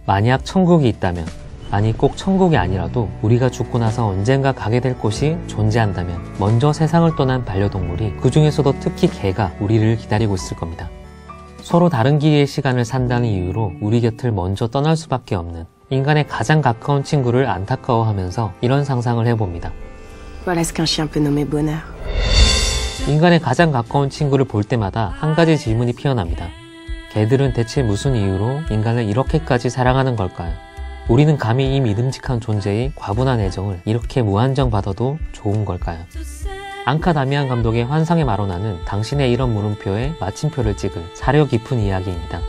만약 천국이 있다면, 아니 꼭 천국이 아니라도 우리가 죽고 나서 언젠가 가게 될 곳이 존재한다면 먼저 세상을 떠난 반려동물이 그 중에서도 특히 개가 우리를 기다리고 있을 겁니다. 서로 다른 길이의 시간을 산다는 이유로 우리 곁을 먼저 떠날 수밖에 없는 인간의 가장 가까운 친구를 안타까워하면서 이런 상상을 해봅니다. Voilà ce qu'un chien peut nommer bonheur. 인간의 가장 가까운 친구를 볼 때마다 한 가지 질문이 피어납니다. 개들은 대체 무슨 이유로 인간을 이렇게까지 사랑하는 걸까요? 우리는 감히 이 믿음직한 존재의 과분한 애정을 이렇게 무한정 받아도 좋은 걸까요? 앙카 다미안 감독의 환상의 마로나는 당신의 이런 물음표에 마침표를 찍을 사려 깊은 이야기입니다.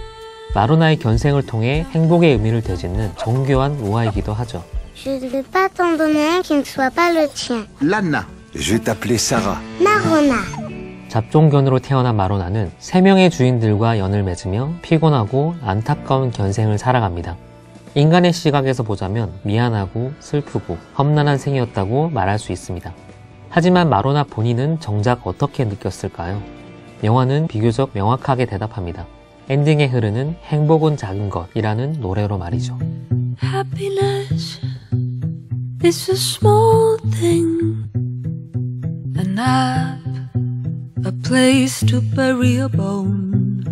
마로나의 견생을 통해 행복의 의미를 되짚는 정교한 우화이기도 하죠. Je ne vais pas t'en donner un qui ne soit pas le tien. Lana. Je vais t'appeler Sarah. Marona. 잡종견으로 태어난 마로나는 3명의 주인들과 연을 맺으며 피곤하고 안타까운 견생을 살아갑니다. 인간의 시각에서 보자면 미안하고 슬프고 험난한 생이었다고 말할 수 있습니다. 하지만 마로나 본인은 정작 어떻게 느꼈을까요? 영화는 비교적 명확하게 대답합니다. 엔딩에 흐르는 행복은 작은 것이라는 노래로 말이죠. Happiness is a small thing. A nap, a place to bury a bone.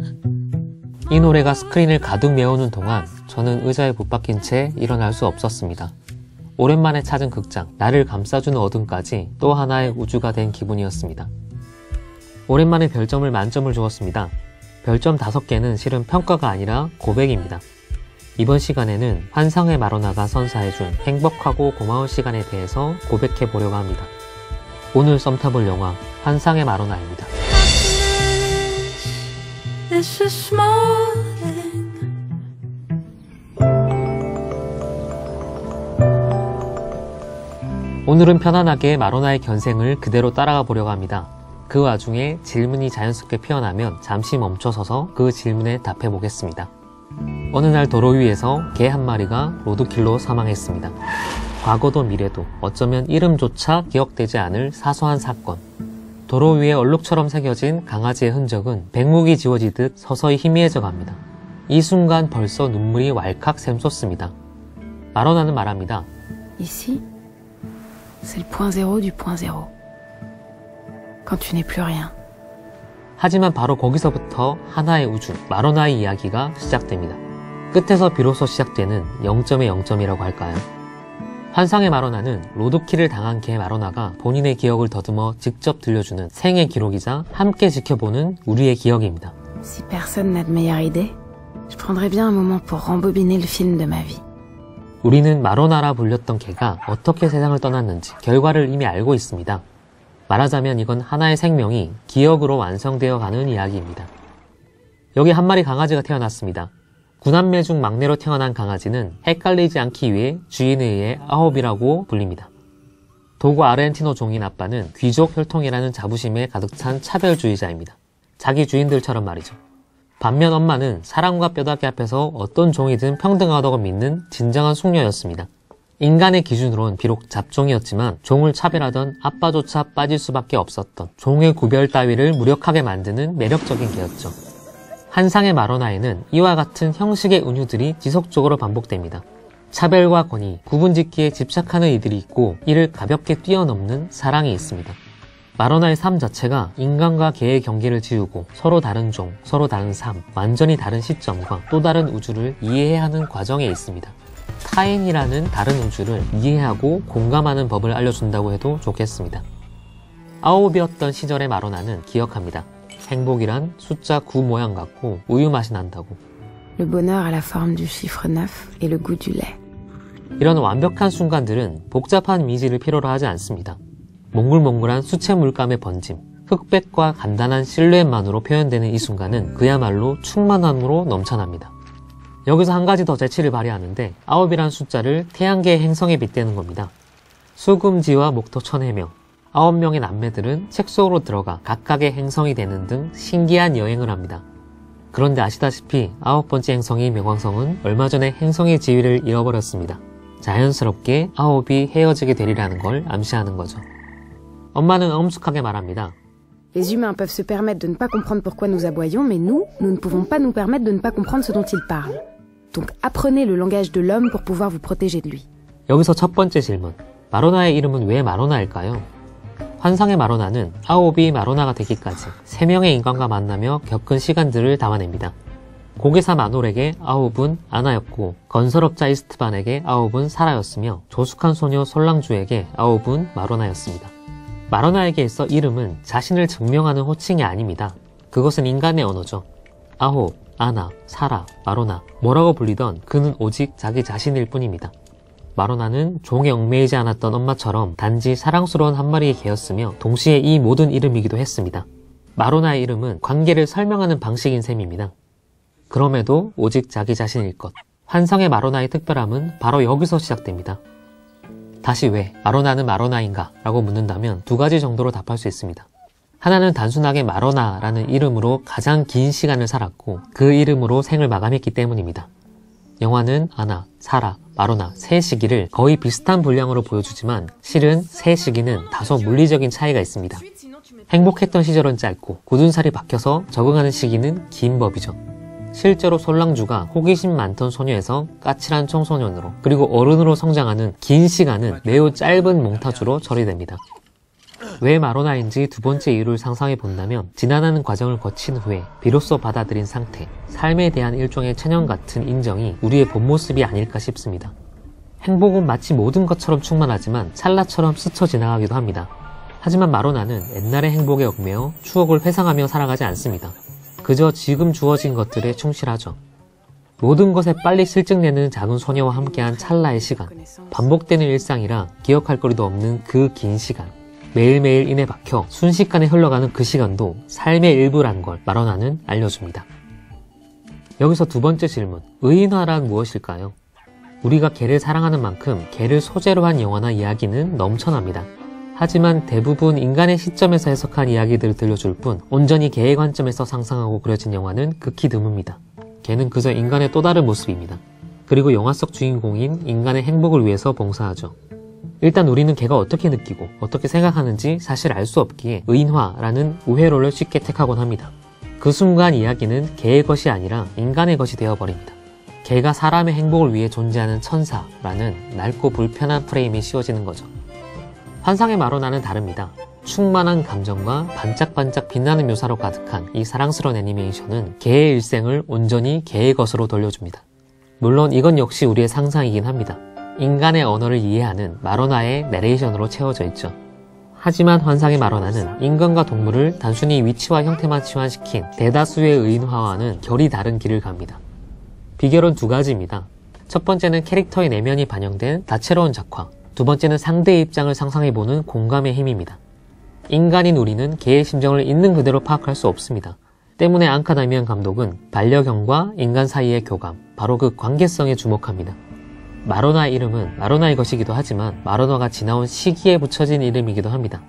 이 노래가 스크린을 가득 메우는 동안 저는 의자에 붙박힌 채 일어날 수 없었습니다. 오랜만에 찾은 극장, 나를 감싸주는 어둠까지 또 하나의 우주가 된 기분이었습니다. 오랜만에 별점을 만점을 주었습니다. 별점 5개는 실은 평가가 아니라 고백입니다. 이번 시간에는 환상의 마로나가 선사해준 행복하고 고마운 시간에 대해서 고백해 보려고 합니다. 오늘 썸타볼 영화 환상의 마로나입니다. It's a small thing. 오늘은 편안하게 마로나의 견생을 그대로 따라가 보려고 합니다. 그 와중에 질문이 자연스럽게 피어나면 잠시 멈춰서서 그 질문에 답해 보겠습니다. 어느 날 도로 위에서 개 한 마리가 로드킬로 사망했습니다. 과거도 미래도 어쩌면 이름조차 기억되지 않을 사소한 사건. 도로 위에 얼룩처럼 새겨진 강아지의 흔적은 백목이 지워지듯 서서히 희미해져 갑니다. 이 순간 벌써 눈물이 왈칵 샘솟습니다. 마로나는 말합니다. Ici, c'est le point zéro du point zéro. Quand tu n'es plus rien. 하지만 바로 거기서부터 하나의 우주, 마로나의 이야기가 시작됩니다. 끝에서 비로소 시작되는 0점의 0점이라고 할까요? 환상의 마로나는 로드킬을 당한 개 마로나가 본인의 기억을 더듬어 직접 들려주는 생애 기록이자 함께 지켜보는 우리의 기억입니다. Si personne n'a de meilleure idée, je prendrais bien un moment pour rembobiner le film de ma vie. 우리는 마로나라 불렸던 개가 어떻게 세상을 떠났는지 결과를 이미 알고 있습니다. 말하자면 이건 하나의 생명이 기억으로 완성되어 가는 이야기입니다. 여기 한 마리 강아지가 태어났습니다. 9남매 중 막내로 태어난 강아지는 헷갈리지 않기 위해 주인에 의해 아홉이라고 불립니다. 도구 아르헨티노 종인 아빠는 귀족 혈통이라는 자부심에 가득 찬 차별주의자입니다. 자기 주인들처럼 말이죠. 반면 엄마는 사랑과 뼈다귀 앞에서 어떤 종이든 평등하다고 믿는 진정한 숙녀였습니다. 인간의 기준으론 비록 잡종이었지만 종을 차별하던 아빠조차 빠질 수밖에 없었던 종의 구별 따위를 무력하게 만드는 매력적인 개였죠. 환상의 마로나에는 이와 같은 형식의 은유들이 지속적으로 반복됩니다. 차별과 권위, 구분짓기에 집착하는 이들이 있고 이를 가볍게 뛰어넘는 사랑이 있습니다. 마로나의 삶 자체가 인간과 개의 경계를 지우고 서로 다른 종, 서로 다른 삶, 완전히 다른 시점과 또 다른 우주를 이해해야 하는 과정에 있습니다. 타인이라는 다른 우주를 이해하고 공감하는 법을 알려준다고 해도 좋겠습니다. 아홉이었던 시절의 마로나는 기억합니다. 행복이란 숫자 9 모양 같고 우유 맛이 난다고. Le bonheur a la forme du chiffre 9 et le goût du lait. 이런 완벽한 순간들은 복잡한 이미지를 필요로 하지 않습니다. 몽글몽글한 수채 물감의 번짐, 흑백과 간단한 실루엣만으로 표현되는 이 순간은 그야말로 충만함으로 넘쳐납니다. 여기서 한 가지 더 재치를 발휘하는데 9이란 숫자를 태양계의 행성에 빗대는 겁니다. 수금지와 목토 천해명, 9명의 남매들은 책 속으로 들어가 각각의 행성이 되는 등 신기한 여행을 합니다. 그런데 아시다시피 9번째 행성인 명왕성은 얼마 전에 행성의 지위를 잃어버렸습니다. 자연스럽게 9이 헤어지게 되리라는 걸 암시하는 거죠. 엄마는 엄숙하게 말합니다. Les humains peuvent se permettre de ne pas comprendre pourquoi nous aboyons, mais nous ne pouvons pas nous permettre de ne pas comprendre ce dont ils parlent. Donc apprenez le langage de l'homme pour pouvoir vous protéger de lui. 여기서 첫 번째 질문. 마로나의 이름은 왜 마로나일까요? 환상의 마로나는 아오비 마로나가 되기까지 3명의 인간과 만나며 겪은 시간들을 담아냅니다. 고개사 마놀에게 아홉은 아나였고 건설업자 이스트반에게 아홉은 사라였으며 조숙한 소녀 솔랑주에게 아홉은 마로나였습니다. 마로나에게 있어 이름은 자신을 증명하는 호칭이 아닙니다. 그것은 인간의 언어죠. 아홉, 아나, 사라, 마로나 뭐라고 불리던 그는 오직 자기 자신일 뿐입니다. 마로나는 종에 얽매이지 않았던 엄마처럼 단지 사랑스러운 한 마리의 개였으며 동시에 이 모든 이름이기도 했습니다. 마로나의 이름은 관계를 설명하는 방식인 셈입니다. 그럼에도 오직 자기 자신일 것. 환상의 마로나의 특별함은 바로 여기서 시작됩니다. 다시 왜 마로나는 마로나인가? 라고 묻는다면 2가지 정도로 답할 수 있습니다. 하나는 단순하게 마로나라는 이름으로 가장 긴 시간을 살았고 그 이름으로 생을 마감했기 때문입니다. 영화는 아나, 사라, 마로나 세 시기를 거의 비슷한 분량으로 보여주지만 실은 세 시기는 다소 물리적인 차이가 있습니다. 행복했던 시절은 짧고 굳은 살이 박혀서 적응하는 시기는 긴 법이죠. 실제로 솔랑주가 호기심 많던 소녀에서 까칠한 청소년으로 그리고 어른으로 성장하는 긴 시간은 매우 짧은 몽타주로 처리됩니다. 왜 마로나인지 2번째 이유를 상상해 본다면 지나가는 과정을 거친 후에 비로소 받아들인 상태, 삶에 대한 일종의 체념 같은 인정이 우리의 본 모습이 아닐까 싶습니다. 행복은 마치 모든 것처럼 충만하지만 찰나처럼 스쳐 지나가기도 합니다. 하지만 마로나는 옛날의 행복에 얽매여 추억을 회상하며 살아가지 않습니다. 그저 지금 주어진 것들에 충실하죠. 모든 것에 빨리 실증내는 작은 소녀와 함께한 찰나의 시간, 반복되는 일상이라 기억할 거리도 없는 그 긴 시간, 매일매일 인에 박혀 순식간에 흘러가는 그 시간도 삶의 일부란 걸 마로나는 알려줍니다. 여기서 2번째 질문, 의인화란 무엇일까요? 우리가 개를 사랑하는 만큼 개를 소재로 한 영화나 이야기는 넘쳐납니다. 하지만 대부분 인간의 시점에서 해석한 이야기들을 들려줄 뿐 온전히 개의 관점에서 상상하고 그려진 영화는 극히 드뭅니다. 개는 그저 인간의 또 다른 모습입니다. 그리고 영화 속 주인공인 인간의 행복을 위해서 봉사하죠. 일단 우리는 개가 어떻게 느끼고 어떻게 생각하는지 사실 알 수 없기에 의인화라는 우회로를 쉽게 택하곤 합니다. 그 순간 이야기는 개의 것이 아니라 인간의 것이 되어버립니다. 개가 사람의 행복을 위해 존재하는 천사라는 낡고 불편한 프레임이 씌워지는 거죠. 환상의 마로나는 다릅니다. 충만한 감정과 반짝반짝 빛나는 묘사로 가득한 이 사랑스러운 애니메이션은 개의 일생을 온전히 개의 것으로 돌려줍니다. 물론 이건 역시 우리의 상상이긴 합니다. 인간의 언어를 이해하는 마로나의 내레이션으로 채워져 있죠. 하지만 환상의 마로나는 인간과 동물을 단순히 위치와 형태만 치환시킨 대다수의 의인화와는 결이 다른 길을 갑니다. 비결은 2가지입니다. 첫 번째는 캐릭터의 내면이 반영된 다채로운 작화, 2번째는 상대의 입장을 상상해보는 공감의 힘입니다. 인간인 우리는 개의 심정을 있는 그대로 파악할 수 없습니다. 때문에 앙카다미안 감독은 반려견과 인간 사이의 교감, 바로 그 관계성에 주목합니다. 마로나의 이름은 마로나의 것이기도 하지만 마로나가 지나온 시기에 붙여진 이름이기도 합니다.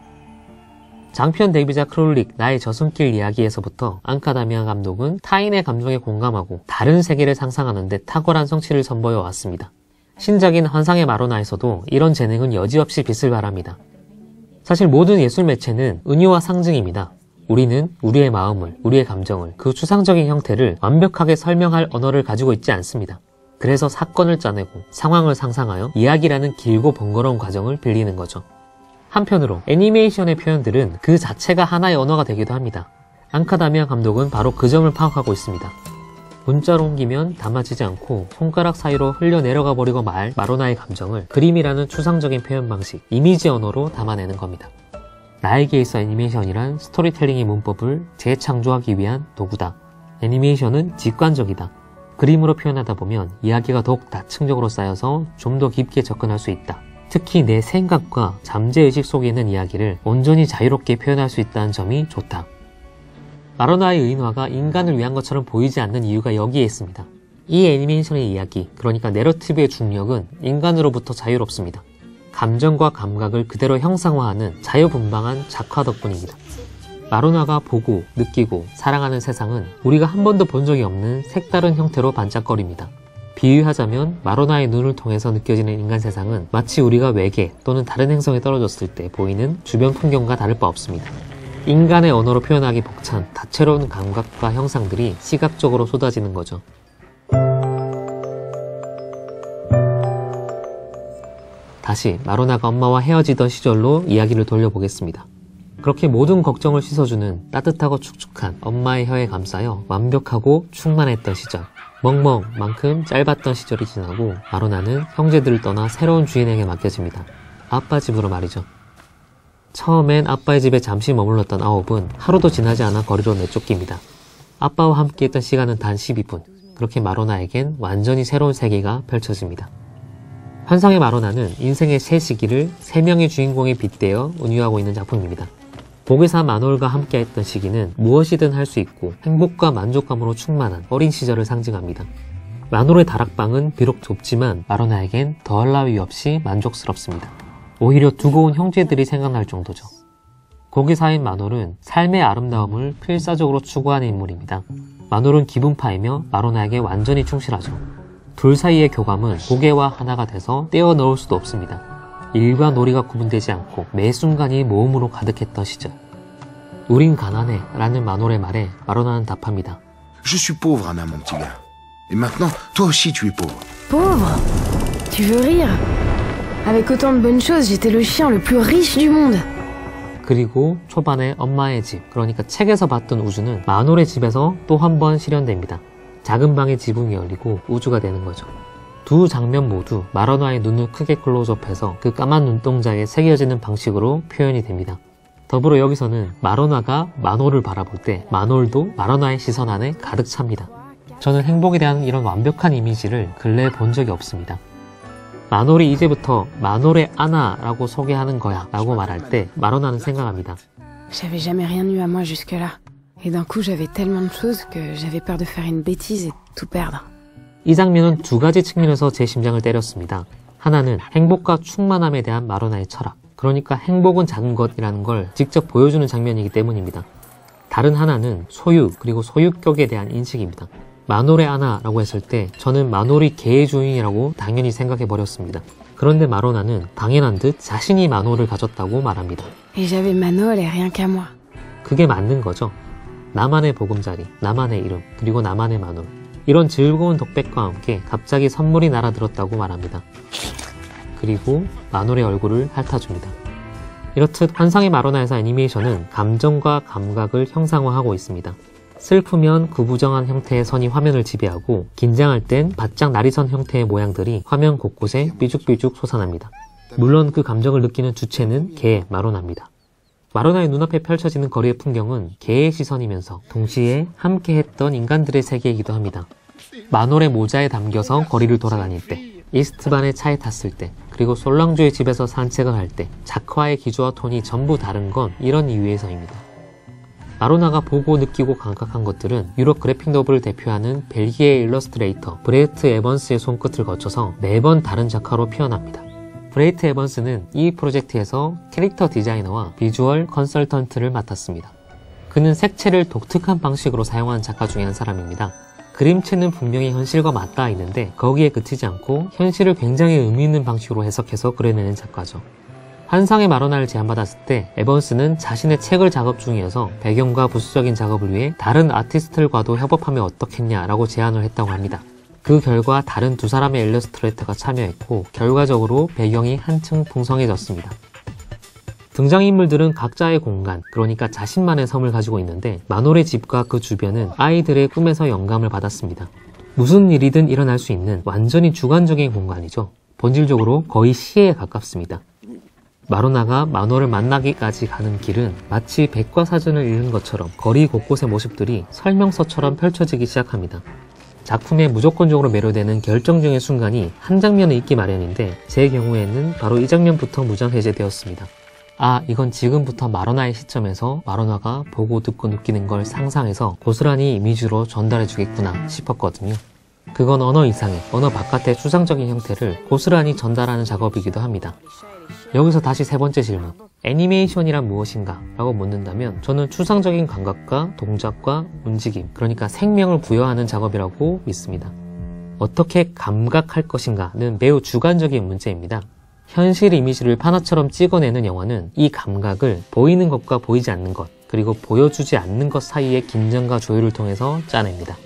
장편 데뷔작 크롤릭 나의 저승길 이야기에서부터 앙카다미안 감독은 타인의 감정에 공감하고 다른 세계를 상상하는 데 탁월한 성취를 선보여 왔습니다. 신작인 환상의 마로나에서도 이런 재능은 여지없이 빛을 발합니다. 사실 모든 예술 매체는 은유와 상징입니다. 우리는 우리의 마음을, 우리의 감정을, 그 추상적인 형태를 완벽하게 설명할 언어를 가지고 있지 않습니다. 그래서 사건을 짜내고 상황을 상상하여 이야기라는 길고 번거로운 과정을 빌리는 거죠. 한편으로 애니메이션의 표현들은 그 자체가 하나의 언어가 되기도 합니다. 앙카다미안 감독은 바로 그 점을 파악하고 있습니다. 문자로 옮기면 담아지지 않고 손가락 사이로 흘려 내려가 버리고 말 마로나의 감정을 그림이라는 추상적인 표현 방식, 이미지 언어로 담아내는 겁니다. 나에게 있어 애니메이션이란 스토리텔링의 문법을 재창조하기 위한 도구다. 애니메이션은 직관적이다. 그림으로 표현하다 보면 이야기가 더욱 다층적으로 쌓여서 좀 더 깊게 접근할 수 있다. 특히 내 생각과 잠재의식 속에 있는 이야기를 온전히 자유롭게 표현할 수 있다는 점이 좋다. 마로나의 의인화가 인간을 위한 것처럼 보이지 않는 이유가 여기에 있습니다. 이 애니메이션의 이야기, 그러니까 내러티브의 중력은 인간으로부터 자유롭습니다. 감정과 감각을 그대로 형상화하는 자유분방한 작화 덕분입니다. 마로나가 보고, 느끼고, 사랑하는 세상은 우리가 한 번도 본 적이 없는 색다른 형태로 반짝거립니다. 비유하자면 마로나의 눈을 통해서 느껴지는 인간 세상은 마치 우리가 외계 또는 다른 행성에 떨어졌을 때 보이는 주변 풍경과 다를 바 없습니다. 인간의 언어로 표현하기 벅찬 다채로운 감각과 형상들이 시각적으로 쏟아지는 거죠. 다시 마로나가 엄마와 헤어지던 시절로 이야기를 돌려보겠습니다. 그렇게 모든 걱정을 씻어주는 따뜻하고 축축한 엄마의 혀에 감싸여 완벽하고 충만했던 시절, 멍멍만큼 짧았던 시절이 지나고 마로나는 형제들을 떠나 새로운 주인에게 맡겨집니다. 아빠 집으로 말이죠. 처음엔 아빠의 집에 잠시 머물렀던 아홉은 하루도 지나지 않아 거리로 내쫓깁니다. 아빠와 함께했던 시간은 단 12분. 그렇게 마로나에겐 완전히 새로운 세계가 펼쳐집니다. 환상의 마로나는 인생의 새 시기를 3명의 주인공에 빗대어 은유하고 있는 작품입니다. 보게사 마놀과 함께했던 시기는 무엇이든 할 수 있고 행복과 만족감으로 충만한 어린 시절을 상징합니다. 마놀의 다락방은 비록 좁지만 마로나에겐 더할 나위 없이 만족스럽습니다. 오히려 두고 온 형제들이 생각날 정도죠. 고기사인 마놀은 삶의 아름다움을 필사적으로 추구하는 인물입니다. 마놀은 기분파이며 마로나에게 완전히 충실하죠. 둘 사이의 교감은 고개와 하나가 돼서 떼어 넣을 수도 없습니다. 일과 놀이가 구분되지 않고 매 순간이 모험으로 가득했던 시절. 우린 가난해 라는 마놀의 말에 마로나는 답합니다. Je suis pauvre, Anna, mon petit gars. Et maintenant, toi aussi tu es pauvre. Pauvre? Tu veux rire? Avec autant de bonnes choses, j'étais le chien le plus riche du monde. 그리고 초반에 엄마의 집, 그러니까 책에서 봤던 우주는 마놀의 집에서 또 한 번 실현됩니다. 작은 방의 지붕이 열리고 우주가 되는 거죠. 두 장면 모두 마로나의 눈을 크게 클로즈업해서 그 까만 눈동자에 새겨지는 방식으로 표현이 됩니다. 더불어 여기서는 마로나가 마놀을 바라볼 때 마놀도 마로나의 시선 안에 가득 찹니다. 저는 행복에 대한 이런 완벽한 이미지를 근래에 본 적이 없습니다. 마놀이 이제부터 마놀의 아나라고 소개하는 거야 라고 말할 때 마로나는 생각합니다. J'avais jamais rien eu à moi jusque-là. Et d'un coup, j'avais tellement de choses que j'avais peur de faire une bêtise et tout perdre. 이 장면은 두 가지 측면에서 제 심장을 때렸습니다. 하나는 행복과 충만함에 대한 마로나의 철학. 그러니까 행복은 작은 것이라는 걸 직접 보여주는 장면이기 때문입니다. 다른 하나는 소유 그리고 소유격에 대한 인식입니다. 마놀의 아나라고 했을 때 저는 마놀이 개의 주인이라고 당연히 생각해버렸습니다. 그런데 마로나는 당연한 듯 자신이 마놀을 가졌다고 말합니다. Et j'avais Manol et rien qu'à moi. 그게 맞는 거죠. 나만의 보금자리, 나만의 이름, 그리고 나만의 마놀. 이런 즐거운 덕백과 함께 갑자기 선물이 날아들었다고 말합니다. 그리고 마놀의 얼굴을 핥아줍니다. 이렇듯 환상의 마로나에서 애니메이션은 감정과 감각을 형상화하고 있습니다. 슬프면 구부정한 형태의 선이 화면을 지배하고 긴장할 땐 바짝 날이 선 형태의 모양들이 화면 곳곳에 삐죽삐죽 솟아납니다. 물론 그 감정을 느끼는 주체는 개 마로나입니다. 마로나의 눈앞에 펼쳐지는 거리의 풍경은 개의 시선이면서 동시에 함께했던 인간들의 세계이기도 합니다. 마놀의 모자에 담겨서 거리를 돌아다닐 때, 이스트반의 차에 탔을 때, 그리고 솔랑주의 집에서 산책을 할 때 작화의 기조와 톤이 전부 다른 건 이런 이유에서입니다. 마로나가 보고 느끼고 감각한 것들은 유럽 그래픽 노블을 대표하는 벨기에의 일러스트레이터 브레이트 에번스의 손끝을 거쳐서 매번 다른 작화로 표현합니다. 브레이트 에번스는 이 프로젝트에서 캐릭터 디자이너와 비주얼 컨설턴트를 맡았습니다. 그는 색채를 독특한 방식으로 사용하는 작가 중에 한 사람입니다. 그림체는 분명히 현실과 맞닿아 있는데 거기에 그치지 않고 현실을 굉장히 의미 있는 방식으로 해석해서 그려내는 작가죠. 환상의 마로나를 제안받았을 때 에번스는 자신의 책을 작업 중이어서 배경과 부수적인 작업을 위해 다른 아티스트들과도 협업하면 어떻겠냐라고 제안을 했다고 합니다. 그 결과 다른 두 사람의 일러스트레이터가 참여했고 결과적으로 배경이 한층 풍성해졌습니다. 등장인물들은 각자의 공간, 그러니까 자신만의 섬을 가지고 있는데 마놀의 집과 그 주변은 아이들의 꿈에서 영감을 받았습니다. 무슨 일이든 일어날 수 있는 완전히 주관적인 공간이죠. 본질적으로 거의 시에 가깝습니다. 마로나가 마놀을 만나기까지 가는 길은 마치 백과사전을 읽는 것처럼 거리 곳곳의 모습들이 설명서처럼 펼쳐지기 시작합니다. 작품에 무조건적으로 매료되는 결정적인 순간이 한 장면에 있기 마련인데 제 경우에는 바로 이 장면부터 무전 해제되었습니다. 아, 이건 지금부터 마로나의 시점에서 마로나가 보고 듣고 느끼는 걸 상상해서 고스란히 이미지로 전달해 주겠구나 싶었거든요. 그건 언어 이상의, 언어 바깥의 추상적인 형태를 고스란히 전달하는 작업이기도 합니다. 여기서 다시 세 번째 질문. 애니메이션이란 무엇인가? 라고 묻는다면 저는 추상적인 감각과 동작과 움직임, 그러니까 생명을 부여하는 작업이라고 믿습니다. 어떻게 감각할 것인가는 매우 주관적인 문제입니다. 현실 이미지를 판화처럼 찍어내는 영화는 이 감각을 보이는 것과 보이지 않는 것, 그리고 보여주지 않는 것 사이의 긴장과 조율을 통해서 짜냅니다.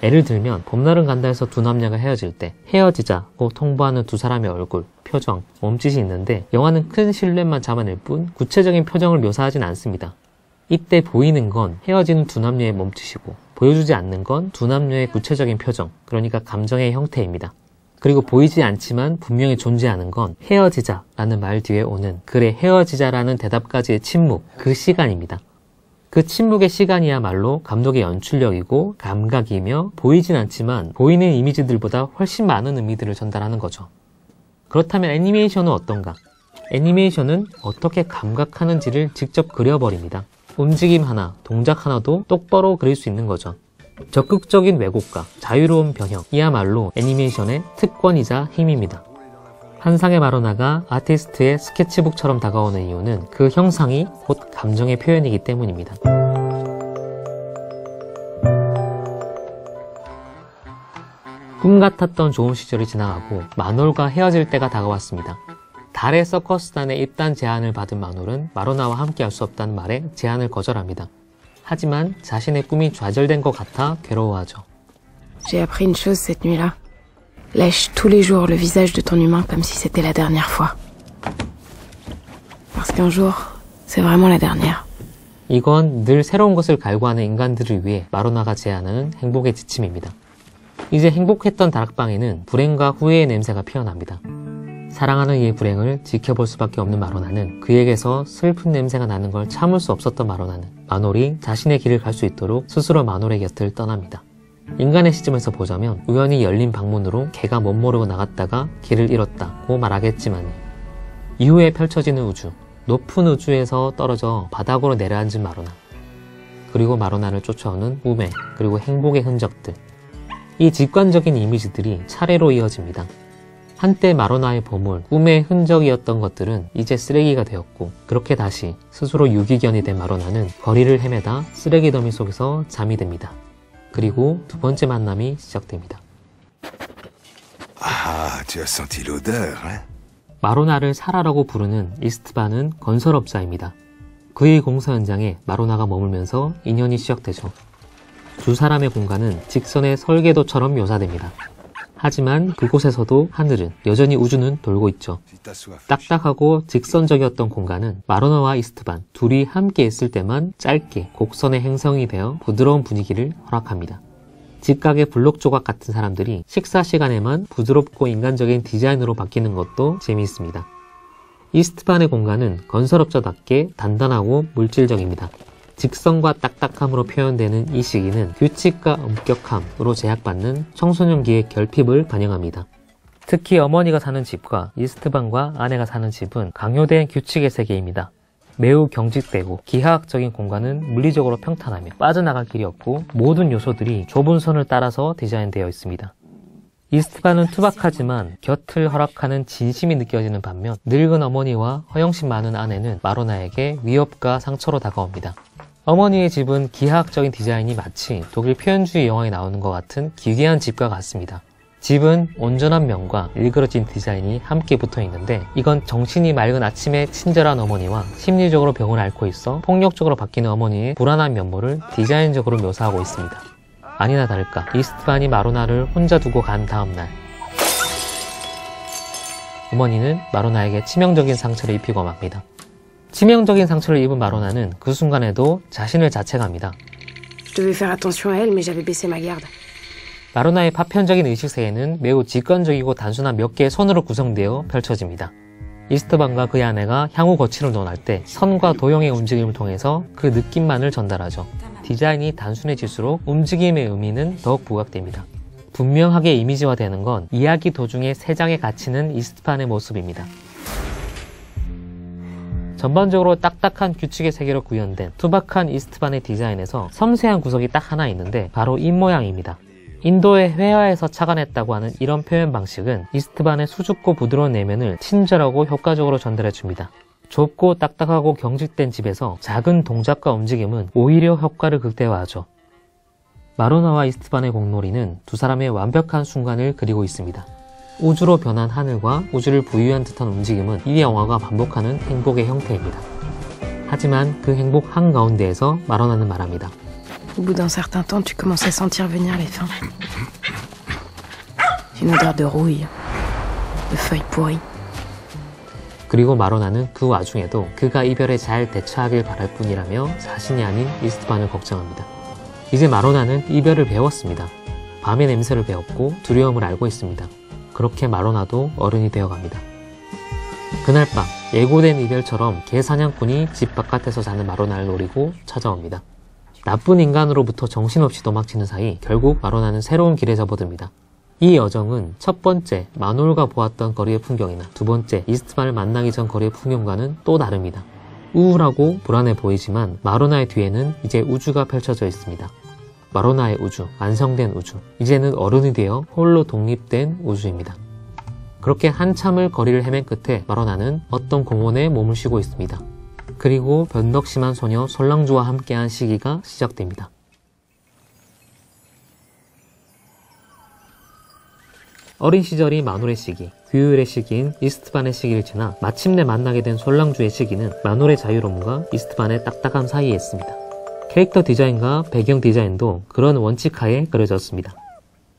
예를 들면 봄날은 간다에서 두 남녀가 헤어질 때 헤어지자고 통보하는 두 사람의 얼굴, 표정, 몸짓이 있는데 영화는 큰 실루엣만 잡아낼 뿐 구체적인 표정을 묘사하진 않습니다. 이때 보이는 건 헤어지는 두 남녀의 몸짓이고 보여주지 않는 건 두 남녀의 구체적인 표정, 그러니까 감정의 형태입니다. 그리고 보이지 않지만 분명히 존재하는 건 헤어지자라는 말 뒤에 오는 그래 헤어지자라는 대답까지의 침묵, 그 시간입니다. 그 침묵의 시간이야말로 감독의 연출력이고 감각이며 보이진 않지만 보이는 이미지들보다 훨씬 많은 의미들을 전달하는 거죠. 그렇다면 애니메이션은 어떤가? 애니메이션은 어떻게 감각하는지를 직접 그려버립니다. 움직임 하나, 동작 하나도 똑바로 그릴 수 있는 거죠. 적극적인 왜곡과 자유로운 변형, 이야말로 애니메이션의 특권이자 힘입니다. 한상의 마로나가 아티스트의 스케치북처럼 다가오는 이유는 그 형상이 곧 감정의 표현이기 때문입니다. 꿈 같았던 좋은 시절이 지나가고 마놀과 헤어질 때가 다가왔습니다. 달의 서커스단의 입단 제안을 받은 마놀은 마로나와 함께 할 수 없다는 말에 제안을 거절합니다. 하지만 자신의 꿈이 좌절된 것 같아 괴로워하죠. J'ai appris une chose cette nuit-là. Lèche tous les jours le visage de ton humain comme si c'était la dernière fois. Parce qu'un jour, c'est vraiment la dernière. 이건 늘 새로운 것을 갈구하는 인간들을 위해 마로나가 제안하는 행복의 지침입니다. 이제 행복했던 다락방에는 불행과 후회의 냄새가 피어납니다. 사랑하는 이의 불행을 지켜볼 수밖에 없는 마로나는 그에게서 슬픈 냄새가 나는 걸 참을 수 없었던 마로나는 마놀이 자신의 길을 갈 수 있도록 스스로 마놀의 곁을 떠납니다. 인간의 시점에서 보자면 우연히 열린 방문으로 걔가 못 모르고 나갔다가 길을 잃었다고 말하겠지만 이후에 펼쳐지는 우주, 높은 우주에서 떨어져 바닥으로 내려앉은 마로나, 그리고 마로나를 쫓아오는 운명, 그리고 행복의 흔적들, 이 직관적인 이미지들이 차례로 이어집니다. 한때 마로나의 보물, 꿈의 흔적이었던 것들은 이제 쓰레기가 되었고, 그렇게 다시 스스로 유기견이 된 마로나는 거리를 헤매다 쓰레기 더미 속에서 잠이 듭니다. 그리고 두 번째 만남이 시작됩니다. Ah, tu as senti l'odeur, hein? 마로나를 사라라고 부르는 이스트반은 건설업자입니다. 그의 공사 현장에 마로나가 머물면서 인연이 시작되죠. 두 사람의 공간은 직선의 설계도처럼 묘사됩니다. 하지만 그곳에서도 하늘은, 여전히 우주는 돌고 있죠. 딱딱하고 직선적이었던 공간은 마로나와 이스트반 둘이 함께 있을 때만 짧게 곡선의 행성이 되어 부드러운 분위기를 허락합니다. 직각의 블록 조각 같은 사람들이 식사 시간에만 부드럽고 인간적인 디자인으로 바뀌는 것도 재미있습니다. 이스트반의 공간은 건설업자답게 단단하고 물질적입니다. 직선과 딱딱함으로 표현되는 이 시기는 규칙과 엄격함으로 제약받는 청소년기의 결핍을 반영합니다. 특히 어머니가 사는 집과 이스트반과 아내가 사는 집은 강요된 규칙의 세계입니다. 매우 경직되고 기하학적인 공간은 물리적으로 평탄하며 빠져나갈 길이 없고 모든 요소들이 좁은 선을 따라서 디자인되어 있습니다. 이스트반은 투박하지만 곁을 허락하는 진심이 느껴지는 반면 늙은 어머니와 허영심 많은 아내는 마로나에게 위협과 상처로 다가옵니다. 어머니의 집은 기하학적인 디자인이 마치 독일 표현주의 영화에 나오는 것 같은 기괴한 집과 같습니다. 집은 온전한 면과 일그러진 디자인이 함께 붙어 있는데 이건 정신이 맑은 아침에 친절한 어머니와 심리적으로 병을 앓고 있어 폭력적으로 바뀌는 어머니의 불안한 면모를 디자인적으로 묘사하고 있습니다. 아니나 다를까 이스트반이 마로나를 혼자 두고 간 다음날 어머니는 마로나에게 치명적인 상처를 입히고 맙니다. 치명적인 상처를 입은 마로나는 그 순간에도 자신을 자책합니다. Je devais faire attention à elle, mais j'avais baissé ma garde. 마로나의 파편적인 의식세계는 매우 직관적이고 단순한 몇 개의 선으로 구성되어 펼쳐집니다. 이스트반과 그의 아내가 향후 거취를 논할 때 선과 도형의 움직임을 통해서 그 느낌만을 전달하죠. 디자인이 단순해질수록 움직임의 의미는 더욱 부각됩니다. 분명하게 이미지화되는 건 이야기 도중에 세 장에 갇히는 이스트반의 모습입니다. 전반적으로 딱딱한 규칙의 세계로 구현된 투박한 이스트반의 디자인에서 섬세한 구석이 딱 하나 있는데 바로 입 모양입니다. 인도의 회화에서 착안했다고 하는 이런 표현 방식은 이스트반의 수줍고 부드러운 내면을 친절하고 효과적으로 전달해줍니다. 좁고 딱딱하고 경직된 집에서 작은 동작과 움직임은 오히려 효과를 극대화하죠. 마로나와 이스트반의 공놀이는 두 사람의 완벽한 순간을 그리고 있습니다. 우주로 변한 하늘과 우주를 부유한 듯한 움직임은 이 영화가 반복하는 행복의 형태입니다. 하지만 그 행복 한가운데에서 마로나는 말합니다. Au bout d'un certain temps, tu commences à sentir venir les fins. Une odeur de rouille, de feuilles pourries. 그리고 마로나는 그 와중에도 그가 이별에 잘 대처하길 바랄 뿐이라며 자신이 아닌 이스트반을 걱정합니다. 이제 마로나는 이별을 배웠습니다. 밤의 냄새를 배웠고 두려움을 알고 있습니다. 그렇게 마로나도 어른이 되어갑니다. 그날 밤 예고된 이별처럼 개사냥꾼이 집 바깥에서 자는 마로나를 노리고 찾아옵니다. 나쁜 인간으로부터 정신없이 도망치는 사이 결국 마로나는 새로운 길에 접어듭니다. 이 여정은 첫 번째 마놀과 보았던 거리의 풍경이나 두 번째 이스트반을 만나기 전 거리의 풍경과는 또 다릅니다. 우울하고 불안해 보이지만 마로나의 뒤에는 이제 우주가 펼쳐져 있습니다. 마로나의 우주, 완성된 우주, 이제는 어른이 되어 홀로 독립된 우주입니다. 그렇게 한참을 거리를 헤맨 끝에 마로나는 어떤 공원에 몸을 쉬고 있습니다. 그리고 변덕심한 소녀 솔랑주와 함께한 시기가 시작됩니다. 어린 시절이 마놀의 시기, 규율의 시기인 이스트반의 시기를 지나 마침내 만나게 된 솔랑주의 시기는 마놀의 자유로움과 이스트반의 딱딱함 사이에 있습니다. 캐릭터 디자인과 배경 디자인도 그런 원칙하에 그려졌습니다.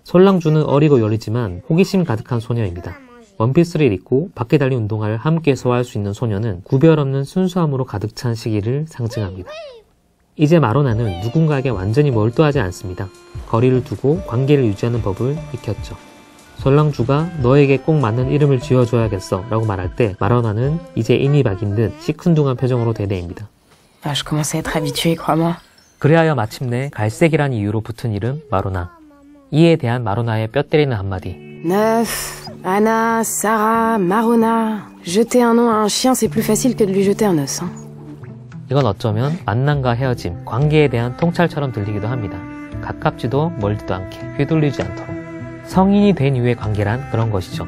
솔랑주는 어리고 여리지만 호기심 가득한 소녀입니다. 원피스를 입고 밖에 달린 운동화를 함께 소화할 수 있는 소녀는 구별 없는 순수함으로 가득 찬 시기를 상징합니다. 이제 마로나는 누군가에게 완전히 몰두하지 않습니다. 거리를 두고 관계를 유지하는 법을 익혔죠. 솔랑주가 너에게 꼭 맞는 이름을 지어줘야겠어 라고 말할 때 마로나는 이제 인이 박인 듯 시큰둥한 표정으로 대대입니다. Ah, je commence à être habituée, crois-moi. 그리하여 마침내 갈색이란 이유로 붙은 이름 마로나. 이에 대한 마로나의 뼈 때리는 한마디. Neuf, Anna, Sarah, Marona. Jeter un nom à un chien, c'est plus facile que de lui jeter un os. 이건 어쩌면 만남과 헤어짐, 관계에 대한 통찰처럼 들리기도 합니다. 가깝지도 멀지도 않게 휘둘리지 않도록. 성인이 된 이후의 관계란 그런 것이죠.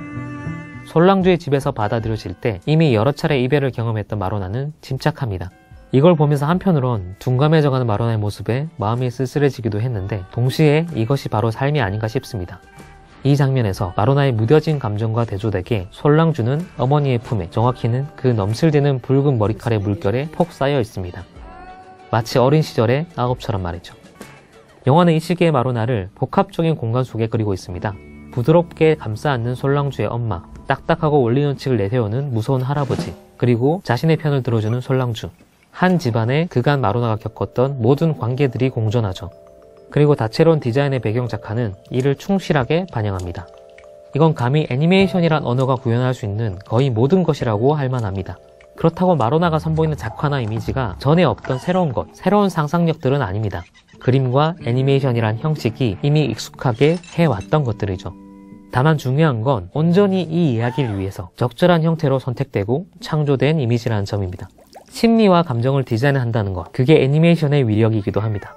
솔랑주의 집에서 받아들여질 때 이미 여러 차례 이별을 경험했던 마로나는 침착합니다. 이걸 보면서 한편으론 둔감해져가는 마로나의 모습에 마음이 쓸쓸해지기도 했는데 동시에 이것이 바로 삶이 아닌가 싶습니다. 이 장면에서 마로나의 무뎌진 감정과 대조되게 솔랑주는 어머니의 품에, 정확히는 그 넘실대는 붉은 머리칼의 물결에 폭 쌓여 있습니다. 마치 어린 시절의 아홉처럼 말이죠. 영화는 이 시기의 마로나를 복합적인 공간 속에 그리고 있습니다. 부드럽게 감싸 안는 솔랑주의 엄마, 딱딱하고 원리원칙을 내세우는 무서운 할아버지, 그리고 자신의 편을 들어주는 솔랑주. 한 집안에 그간 마로나가 겪었던 모든 관계들이 공존하죠. 그리고 다채로운 디자인의 배경 작화는 이를 충실하게 반영합니다. 이건 감히 애니메이션이란 언어가 구현할 수 있는 거의 모든 것이라고 할 만합니다. 그렇다고 마로나가 선보이는 작화나 이미지가 전에 없던 새로운 것, 새로운 상상력들은 아닙니다. 그림과 애니메이션이란 형식이 이미 익숙하게 해왔던 것들이죠. 다만 중요한 건 온전히 이 이야기를 위해서 적절한 형태로 선택되고 창조된 이미지라는 점입니다. 심리와 감정을 디자인한다는 것, 그게 애니메이션의 위력이기도 합니다.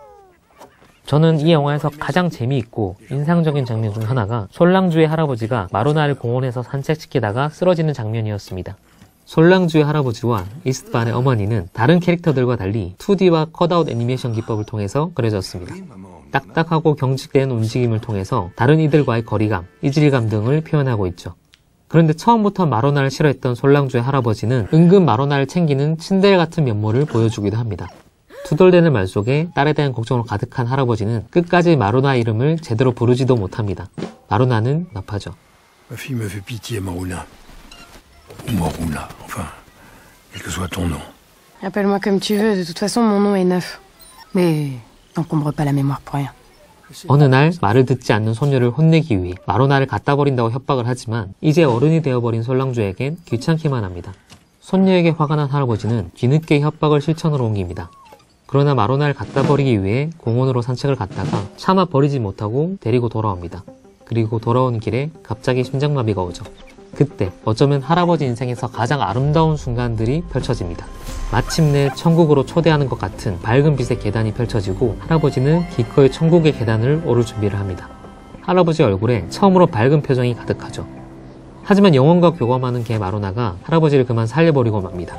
저는 이 영화에서 가장 재미있고 인상적인 장면 중 하나가 솔랑주의 할아버지가 마로나를 공원에서 산책시키다가 쓰러지는 장면이었습니다. 솔랑주의 할아버지와 이스트반의 어머니는 다른 캐릭터들과 달리 2D와 컷아웃 애니메이션 기법을 통해서 그려졌습니다. 딱딱하고 경직된 움직임을 통해서 다른 이들과의 거리감, 이질감 등을 표현하고 있죠. 그런데 처음부터 마로나를 싫어했던 솔랑주의 할아버지는 은근 마로나를 챙기는 친데레 같은 면모를 보여주기도 합니다. 투덜대는 말 속에 딸에 대한 걱정으로 가득한 할아버지는 끝까지 마로나 이름을 제대로 부르지도 못합니다. 마로나는 나파죠. Ma fille me fait pitié, Maruna. Ou Maruna, enfin, quel que soit ton nom. Appelle-moi comme tu veux, de toute façon mon nom est Neuf. Mais n'encombre pas la mémoire pour rien. 어느 날 말을 듣지 않는 소녀를 혼내기 위해 마로나를 갖다 버린다고 협박을 하지만 이제 어른이 되어버린 솔랑주에겐 귀찮기만 합니다. 손녀에게 화가 난 할아버지는 뒤늦게 협박을 실천으로 옮깁니다. 그러나 마로나를 갖다 버리기 위해 공원으로 산책을 갔다가 차마 버리지 못하고 데리고 돌아옵니다. 그리고 돌아오는 길에 갑자기 심장마비가 오죠. 그때 어쩌면 할아버지 인생에서 가장 아름다운 순간들이 펼쳐집니다. 마침내 천국으로 초대하는 것 같은 밝은 빛의 계단이 펼쳐지고 할아버지는 기꺼이 천국의 계단을 오를 준비를 합니다. 할아버지 얼굴에 처음으로 밝은 표정이 가득하죠. 하지만 영혼과 교감하는 개 마로나가 할아버지를 그만 살려버리고 맙니다.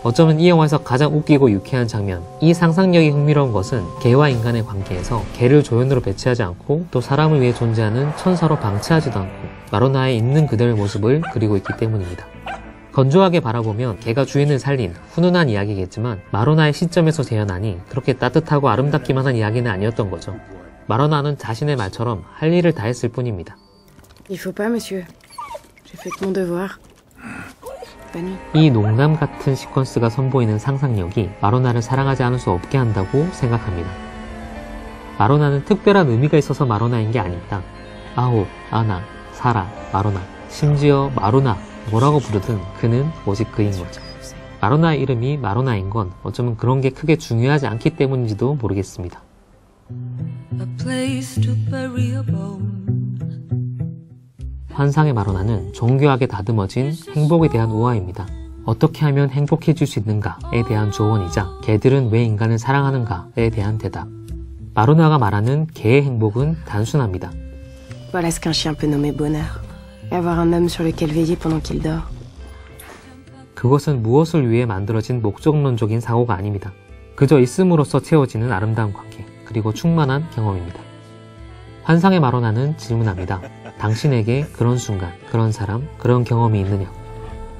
어쩌면 이 영화에서 가장 웃기고 유쾌한 장면, 이 상상력이 흥미로운 것은 개와 인간의 관계에서 개를 조연으로 배치하지 않고 또 사람을 위해 존재하는 천사로 방치하지도 않고 마로나의 있는 그대의 모습을 그리고 있기 때문입니다. 건조하게 바라보면 개가 주인을 살린 훈훈한 이야기겠지만 마로나의 시점에서 재현하니 그렇게 따뜻하고 아름답기만 한 이야기는 아니었던 거죠. 마로나는 자신의 말처럼 할 일을 다 했을 뿐입니다. Il faut pas, monsieur. J'ai fait que mon devoir. pas nuit. 이 농담 같은 시퀀스가 선보이는 상상력이 마로나를 사랑하지 않을 수 없게 한다고 생각합니다. 마로나는 특별한 의미가 있어서 마로나인 게 아닙니다. 아호, 아나, 사라, 마로나, 심지어 마루나 뭐라고 부르든 그는 오직 그인 거죠. 마로나의 이름이 마로나인 건 어쩌면 그런 게 크게 중요하지 않기 때문인지도 모르겠습니다. A place to bury a bone. 환상의 마로나는 정교하게 다듬어진 행복에 대한 우화입니다. 어떻게 하면 행복해질 수 있는가에 대한 조언이자 개들은 왜 인간을 사랑하는가에 대한 대답. 마로나가 말하는 개의 행복은 단순합니다. Voilà ce qu'un chien peut nommer bonheur. Avoir un homme sur lequel veiller pendant qu'il dort. 그것은 무엇을 위해 만들어진 목적론적인 사고가 아닙니다. 그저 있음으로써 채워지는 아름다운 관계, 그리고 충만한 경험입니다. 환상의 마로나는 질문합니다. 당신에게 그런 순간, 그런 사람, 그런 경험이 있느냐?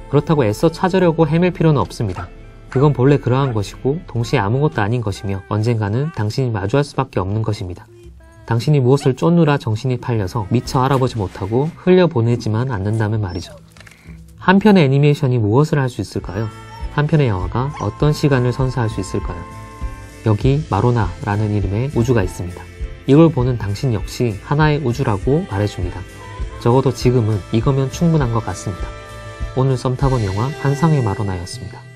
그렇다고 애써 찾으려고 헤맬 필요는 없습니다. 그건 본래 그러한 것이고 동시에 아무것도 아닌 것이며 언젠가는 당신이 마주할 수밖에 없는 것입니다. 당신이 무엇을 쫓느라 정신이 팔려서 미처 알아보지 못하고 흘려보내지만 않는다면 말이죠. 한 편의 애니메이션이 무엇을 할 수 있을까요? 한 편의 영화가 어떤 시간을 선사할 수 있을까요? 여기 마로나라는 이름의 우주가 있습니다. 이걸 보는 당신 역시 하나의 우주라고 말해줍니다. 적어도 지금은 이거면 충분한 것 같습니다. 오늘 썸 타본 영화 환상의 마로나였습니다.